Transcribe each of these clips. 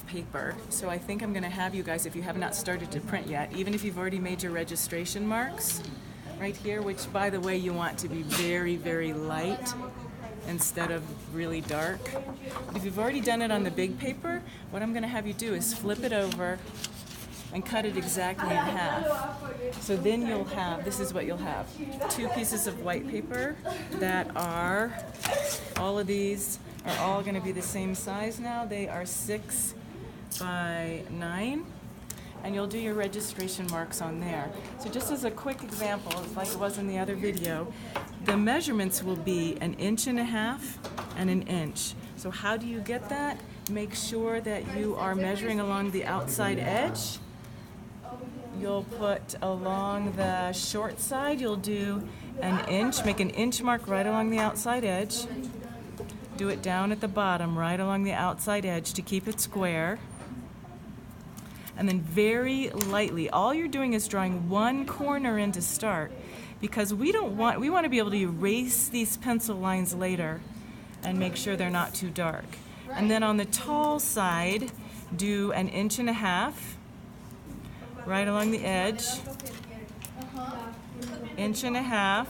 paper. So I think I'm going to have you guys, if you have not started to print yet, even if you've already made your registration marks right here, which by the way you want to be very, very light instead of really dark. But if you've already done it on the big paper, what I'm going to have you do is flip it over and cut it exactly in half. So then you'll have, this is what you'll have, 2 pieces of white paper that are, all of these are all going to be the same size now. They are 6 by 9. And you'll do your registration marks on there. So just as a quick example, like it was in the other video, the measurements will be 1.5 inches and 1 inch. So how do you get that? Make sure that you are measuring along the outside edge. You'll put along the short side, you'll do 1 inch, make 1 inch mark right along the outside edge. Do it down at the bottom, right along the outside edge to keep it square. And then very lightly, all you're doing is drawing one corner in to start, because we want to be able to erase these pencil lines later and make sure they're not too dark. And then on the tall side, do 1.5 inches right along the edge, 1.5 inches.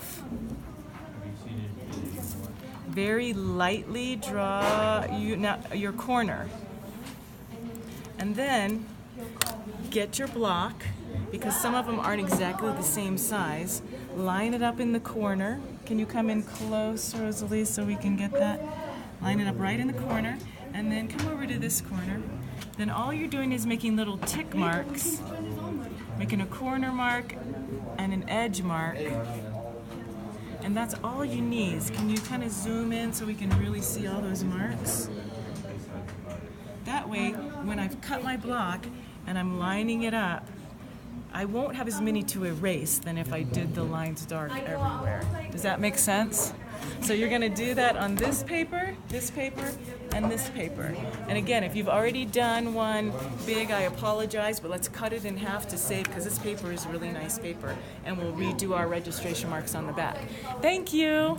Very lightly draw your corner. And then get your block, because some of them aren't exactly the same size. Line it up in the corner. Can you come in close, Rosalie, so we can get that? Line it up right in the corner, and then come over to this corner. Then all you're doing is making little tick marks, making a corner mark and an edge mark. And that's all you need. Can you kind of zoom in so we can really see all those marks? That way, when I've cut my block and I'm lining it up, I won't have as many to erase than if I did the lines dark everywhere. Does that make sense? So you're going to do that on this paper, and this paper. And again, if you've already done one big, I apologize, but let's cut it in half to save, because this paper is really nice paper, and we'll redo our registration marks on the back. Thank you.